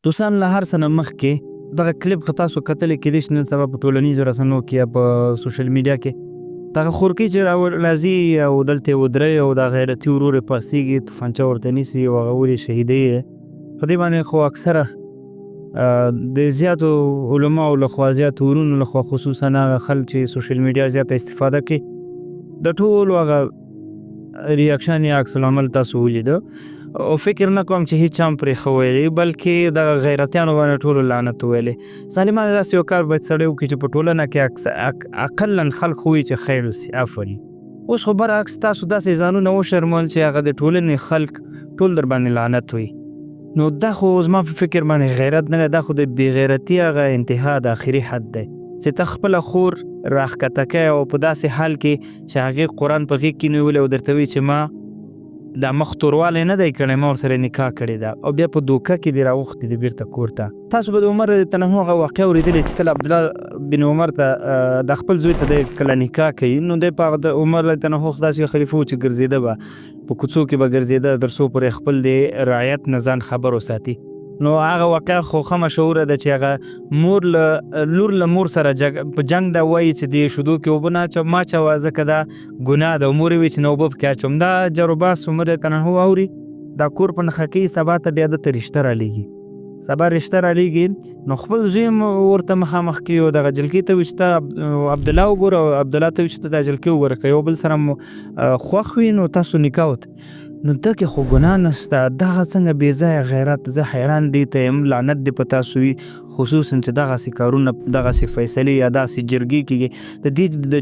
دوستان له هر څه نه مخکې دغه کلیپ خو تاسو کتلی کیدای شي نن سبا په ټولنیزو رسنیو کې یا په سوشل میډیا کې دغه خورکۍ چې راځي او دلته یې ودروي او دا غیرتي ورور یې پاڅېږي توپنچه ورته نیسي او هغه ولې شهیدوي یې په دې باندې خو اکثره د زیاتو علماو لخوا زیاتو ورونو لخوا خصوصا هغه خلک چې سوشل میډیا زیاته استفاده کوي د ټولو هغه ریاکشن یا عکس العمل تاسو ولیده او فکر نه کوم چې هیڅ هم پرې ښه ویلي بلکې دغه غیرتیانو باندې ټولو لعنت ویلی ظالمانو داسې یو کار باید سړی وکړي چې په ټولنه کې اقلا خلک ووایي چې خیر اوسي آفرین. اوس خو برعکس تاسو داسې ځانونه وشرمول چې هغه د ټولنې خلک ټول در باندې لعنت وي نو دا خو زما په فکر باندې غیرت نه دی دا خو د بې غیرتي هغه انتها د آخري حد دی چې ته خپله خور راښکته کوې او په داسې حال کې چې هغې قرآن په غېږ کې نیولی او درته وایي چې ما دا مخ توروالی نه دی کړی ما ورسره نکاح کړې ده او بیا په دوکه کې دې راوختې دي بیرته کور ته تاسو به د عمر تنهو هغه واقعه اورېدلې چې کله عبدالله بن عمر ته د خپل زوی ته دی کله نکاح کوي نو دی په هغه د عمر تنهو داسې یو خلیفه و چې ګرځېده به په کوڅو کې به ګرځېده تر څو پورې خپل د رعایت نه ځان خبر وساتي نو هغه واقعه خو ښه مشهوره ده چې هغه لور له مور سره په جنګ ده وایي چې دې شیدو کې اوبه نه ما اچوه ځکه دا ګناه ده مور یې وایي چې نه اوبه پکې اچوم دا جروباس عمر تنهو اوري دا کور په نښه کوي سبا ته بیا دته رشته رالیږي سبا رشته رالیږي نو خپل زوی هم ورته مخامخ کوي او دغه جلکې ته وایي چې ته عبدالله وګوره او عبدالله ته وایي چې ته دا جلکې وګوره که یو بل سره مو خوښ وي نو تاسو نکاح وته نو دکې خو ګناه نشته دغه څنګه بې ځایه غیرت زه حیران دې ته یم لعنت دې په تاسو وي خصوصا چې دغسې کارونه دغسې فیصلې یا داسې جرګې کېږي د دې د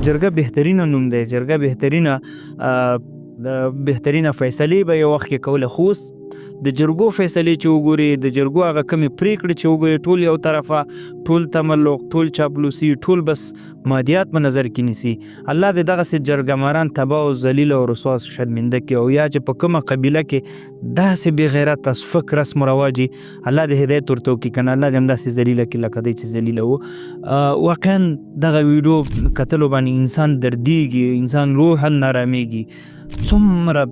جرګه بهترینه نوم دی جرګه بهترینه فیصلې به یو وخت کې کوله خو اوس د جرګو فیصلې چې وګوري د جرګو هغه کمې پرېکړې چې وګوري ټول یو طرفه ټول تملق ټول چاپلوسي ټول بس مادیات په نظر کې نیسي الله دې دغسې جرګه ماران تباه او ذلیل او رسوا شرمنده کړي او یا چې په کومه قبیله کې داسې بې غیرته سپک رسم و رواج الله دې هدایت ورته وکړي که نه الله دې همداسې ذلیله کړي لکه دی چې ذلیله و واقعا دغه ویډیو کتلو باندې انسان دردیږي انسان روحا نارامیږي څومره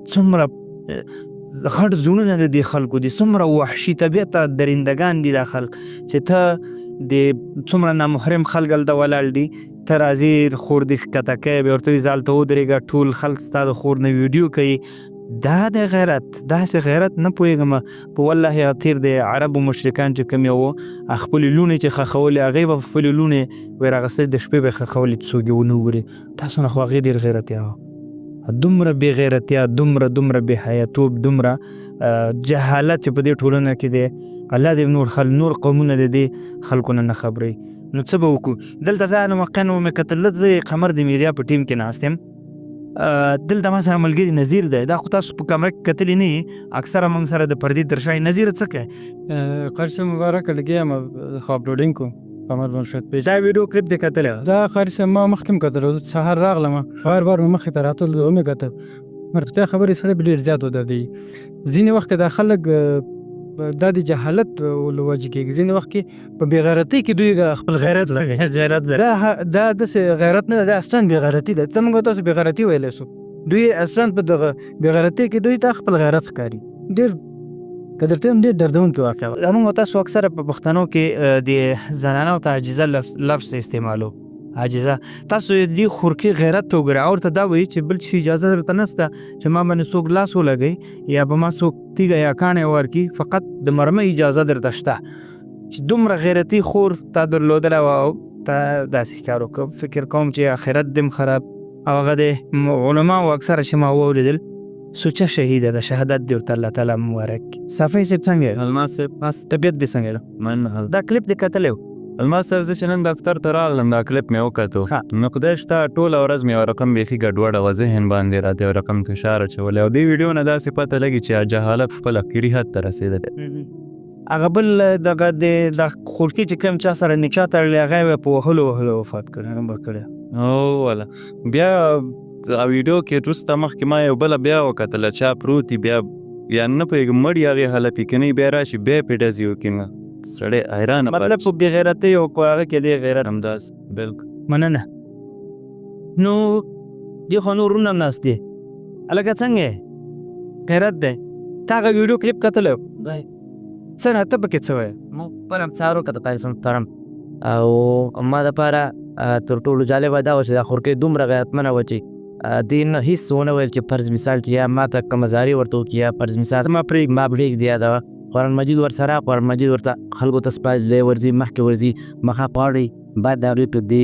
غټ زړونه د دې خلکو دي څومره وحشي طبیعته درندګان دي دا خلک چې ته د څومره نامحرم خلک هلته ولاړ دي ته راځې خور دې ښکته کوې بیا ورته وایي زه هلته ودرېږه ټول خلک ستا د خور نه ویډیو کوي دا د غیرت داسې غیرت نه پوهېږم په والله تېر د عربو مشرکان چې کوم یو خپلې لوڼې چې ښخولې هغې به خپلې لوڼې ویې راغستې د شپې به یې ښخولې چې څوک یې ونه وګوري تاسو نه خو هغې ډېر غیرتیا وه دومره بې غیرتیا دومره بې حیاتوب دومره جهالت چې په دې ټولنه کې دی الله دې نور قومونه د دې خلکو نه خبروي نو څه به وکړو دلته زه واقعا مې کتل زه قمر د میډیا په ټیم کې ناست یم دلته ما سره ملګري نظیر دی دا خو تاسو په کمره کې کتلی نه یې اکثره موږ سره د پردي تر شا نظیر څه کوې قرش مبارکه لګیا یم خو اپلوډینګ کوم قمر مرشد پیج دا ویډیو کلیپ دې کتلی دا قرش ما مخکې هم کتل سهار راغلم بار مې مخې ته راتلل ومې کتل مرغتیا خبرې سړی ډېر زیات ودرېږي ځینې وخت دا خلک دا د جهالت له وجې کېږي ځینې وخت کې په بې غیرتۍ کې دوی خپل غیرت لګوي دا داسې غیرت نه ده دا اصلا بې غیرتي ده ته موږ تاسو بې غیرتي ویلی سو دوی اصلا په دغه بې غیرتۍ کې دوی ته خپل غیرت ښکاري ډېر که درته هم ډېر دردونکې واقعه موږ تاسو اکثره په پښتنو کې د زنانو ته عاجزه لفظ استعمالو عاجزه تاسو دې خورکې غیرت ته وګورئ او ورته دا وایي چې بل شي اجازه درته نشته چې ما باندې څوک لاس ولګوي یا به ما څوک تیږه یا کاڼی ورکړي فقط د مرمۍ اجازه درته شته چې دومره غیرتي خور تا درلودله وه او ته داسې کار وکړه فکر کوم چې آخرت دې خراب او هغه د علماو اکثره چې ما واورېدل سوچه شهیده ده شهادت دې ورته الله تعالی مبارک صفحې صاحب څنګه الماس صاحب طبیعت دې څنګه ده من دا کلیپ دې کتلی و الماس صاحب زه چې نن دفتر ته راغلم دا کلیپ مې وکتو نو خدای شته ټوله ورځ مې یو رقم بیخي ګډوډه وه ذهن باندې راته یو رقم فشار اچولی او دې ویډیو نه داسې پته لګي چې جهالت خپل اخري حد ته رسېدلی هغه بل دغه د خورکي چې کوم چا سره نکاح تړلی هغه یې په وهلو وفات کړی هم به کړی او والا بیا ویډیو کې وروسته مخکې ما یو بله بیا وکتله چا پروت دي بیا یا نه پوهېږم مړ یې هغې حلفي کنۍ بیا راشي بیا یې پې ډزې وکړي سړی حیرانه مطلب په بې غیرتۍ او په هغه کې دی غیرت همداسې بلکل مننه نو دې خو نور ورونه هم ناست دي هلکه څنګه غیرت دی تا هغه ویډیو کلیپ کتلی څنګه ته پکې څه وایې؟ موږ خپل امسا وکړه قاري صاحب محترم او ما دپاره تر ټولو جالبه دا وه چې دا خورکۍ دومره غیرتمنه وه چې دې نه هېڅ ونه ویل چې فرض مثال چې یا ما ته کومه زارۍ ورته وکړي یا فرض مثال ما پرېږدي یا دا قرآن مجید ورسره قرآن مجید ورته خلکو ته سپارلی ورځي مخکې ورځي مخه پاړئ باید د هغوی په دې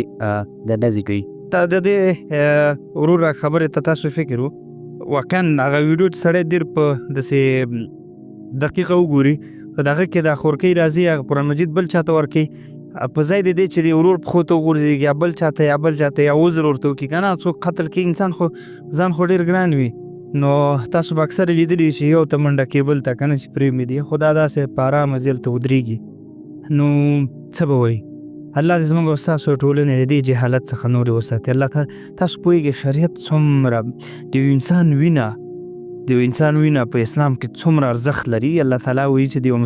د ډزې کوي. ته د دې ورور خبرې ته تاسو فکر واقعا هغه ویډیو چې سړی ډېر په داسې دقیقه وګوري په دغه کې دا خورکۍ راځي هغه قرآن مجید بل چاته ورکوي په ځای د دې چې د ورور پښو ته وغورځېږي یا بل چاته یا عذر ورته وکړي که نه څوک قتل کوي انسان خو ځان خو ډېر ګران وي نو تاسو به اکثره لیدلي چې یو ته منډه کې بل ته که نه چې پرېږدي خو دا داسې په ارامه ځای هلته ودرېږي نو څه به وایي الله دې زموږ او ستاسو ټولنې د دې جهالت څخه نورې وساتي. الله تاسو پوهېږئ شریعت څومره د یو انسان وینه په اسلام کې څومره ارزښت لري. الله تعالی وایي چې د یو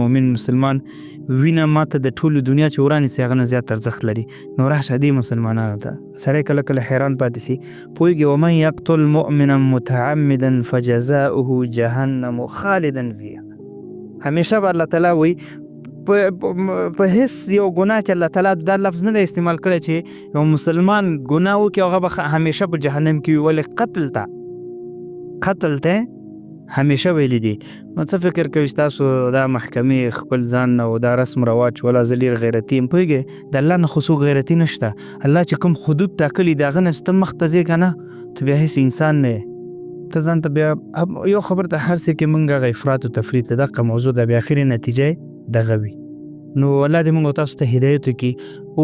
مؤمن مسلمان وینه ماته د ټولو دنیا چې ورانیسي هغه نه زیات ارزښت لري. نو راشه دې مسلمانانو ته سړی کله کله حیران پاتې سي پوهېږي ومن یقتل مؤمنا متعمدا فجزاؤه جهنم خالدا فیها. همیشه به الله تعالی وایي په هیڅ یو ګناه کې الله تعالی دا لفظ نه دی استعمال کړی چې یو مسلمان ګناه وکړي هغه به همیشه په جهنم کې وي ولې قتل ته همیشه ویلی دي. نو څه فکر کوئ تاسو دا محکمې خپل ځان او دا رسم رواج ولا زه ډېر غیرتي یم پوهېږئ د الله نه خو څوک غیرتي نشته. الله چې کوم حدود ټاکلي د هغه نه چې ته مخ ته ځې که نه ته بیا هېڅ انسان نه یې ته ځان ته بیا یو خبر ته هر څه کې موږ هغه افراط و تفریط د دغه موضوع ده بیا اخري نتیجه یې دغه وي. نو الله دې موږ او تاسو ته هدایت وکړي.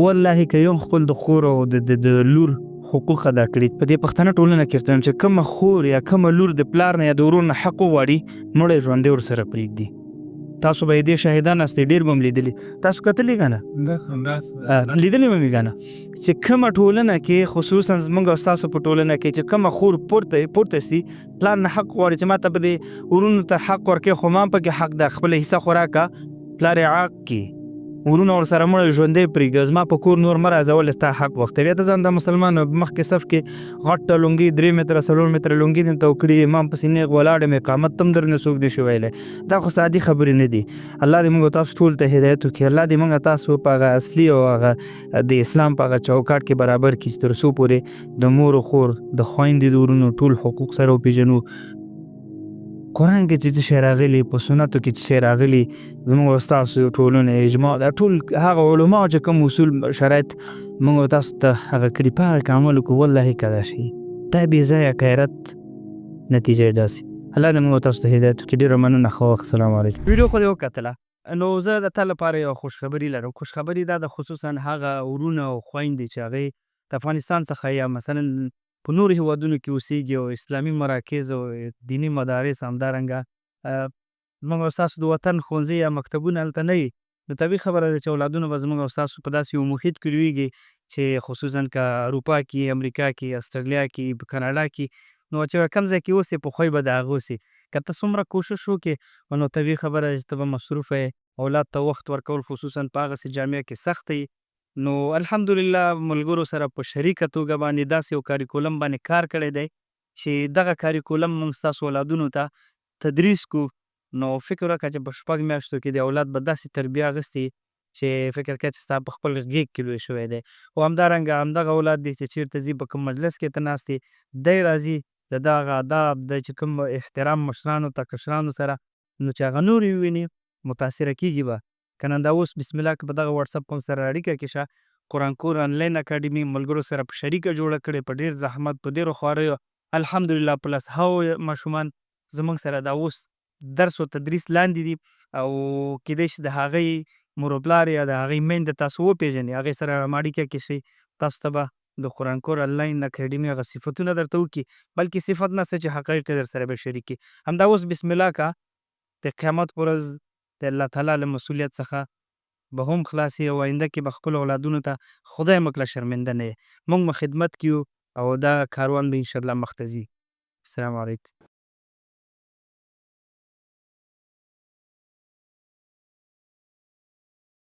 والله که یو خپل د خور او د لور حقوق ادا کړي په دې پښتنه ټولنه کې ورته وایم چې کومه خور یا کومه لور د پلار نه یا د ورور نه حق وغواړي مړی ژوندی ورسره پرېږدي. تاسو به یې دې شاهدان یاستئ ډېر به م لیدلي تاسو کتلي که نه لیدلي به مې که نه چې کومه ټولنه کې خصوصا زموږ او ستاسو په ټولنه کې چې کومه خور پورته سي پلار نه حق غواړي چې ما ته به دې ورونو ته حق ورکوي خو ما پکې حق ده خپله حصه خو راکړه پلار یې عاق کړي ورونه ورسره مړی ژوندی پرېږدي زما په کور نور مه راځه ولې ستا حق وخته بیا ته ځان د مسلمان مخکې صف کې غټه لونګي 3 متره 4 متره لونګي دې ته وکړي امام پسې نیغ ولاړ یم اقامت ته هم درنه څوک نشي ویلی دا خو سادي خبرې نه دي. الله دې موږ تاسو ټول ته هدایت وکړي. الله دې موږ تاسو په هغه اصلي او هغه د اسلام په هغه چوکاټ کې برابر کړي چې تر څو پورې د مور و خور د خویندې د ورونو ټول حقوق سره وپېژنو. قرآن کې چې څه شی راغلي په سنتو کې چې شی راغلي زموږ او ستاسو ټولنې اجماع دا ټول هغه علماو چې کوم اصول شرایط موږ او تاسو ته هغه کړي په هغه کې عمل وکړو والله که دا شي دا بې ځایه غیرت نتیجه یې داسې. الله دې موږ او تاسو ته هدایت وکړي. ډېره مننه ښه وخت. السلام علیکم. ویډیو خو دې وکتله نو زه د تا لپاره یو خوشخبري لرم. خوشخبري دا ده خصوصا هغه ورونه او خویندې چې هغې د افغانستان څخه یا مثلا په نورو هیوادونو کې اوسېږي او اسلامي مراکز او دیني مدارس همدارنګه زموږ او ستاسو د وطن ښوونځي یا مکتبونه هلته نه وي نو طبیعي خبره ده چې اولادونه به زموږ او ستاسو په داسې یو محیط کې لویږي چې خصوصا که اروپا کې امریکا کې استرالیا کې په کاناډا کې نو چې کوم ځای کې اوسې په خوی به د هغه اوسې که ته څومره کوشش وکړې نو طبیعي خبره ده چې ته به مصروفه یې اولاد ته وخت ورکول خصوصا په هغسې جامعه کې سخته یي. نو الحمدلله ملګرو سره په شریکه توګه باندې داسې یو کاریکولم باندې کار کړی دی چې دغه کاریکولم موږ ستاسو اولادونو ته تدریس کو. نو فکر وکړه چې په 6 میاشتو کې د اولاد به داسې تربیه اخیستې چې فکر کوه چې ستا په خپل غېږ کې لوی شوی دی. او همدارنګه همدغه اولاد دی چې چېرته ځي په کوم مجلس کې ته ناست یې دی راځي د دغه آداب د چې کوم احترام مشرانو ته کشرانو سره نو چې هغه نور وویني متاثره کېږي به که نه دا اوس بسم الله که په دغه وټساپ کوم سره اړیکه کې شه قرآن کور آنلاین اکاډمي ملګرو سره په شریکه جوړه کړې په ډېر زحمت په ډېرو خواریو الحمدلله په لسهاوو ماشومان زموږ سره دا اوس درس و تدریس لاندې دي او کیدای شي د هغې مور و پلار یا د هغې میندې تاسو وپېژنئ هغې سره اړیکه کې شئ تاسو ته به د قرآن کور آنلاین اکاډمي هغه صفتونه درته وکړي بلکې صفت نه څه چې حقایق در سره به شریک کړي. همدا اوس بسم الله که د قیامت پر ورځ د الله تعالی له مسؤلیت څخه به هم خلاصي او آینده کې به خپلو اولادونو ته خدای موږ له شرمنده نه یې موږ خدمت کیو او دا کاروان به انشاءالله مخ ته ځي. السلام علیکم.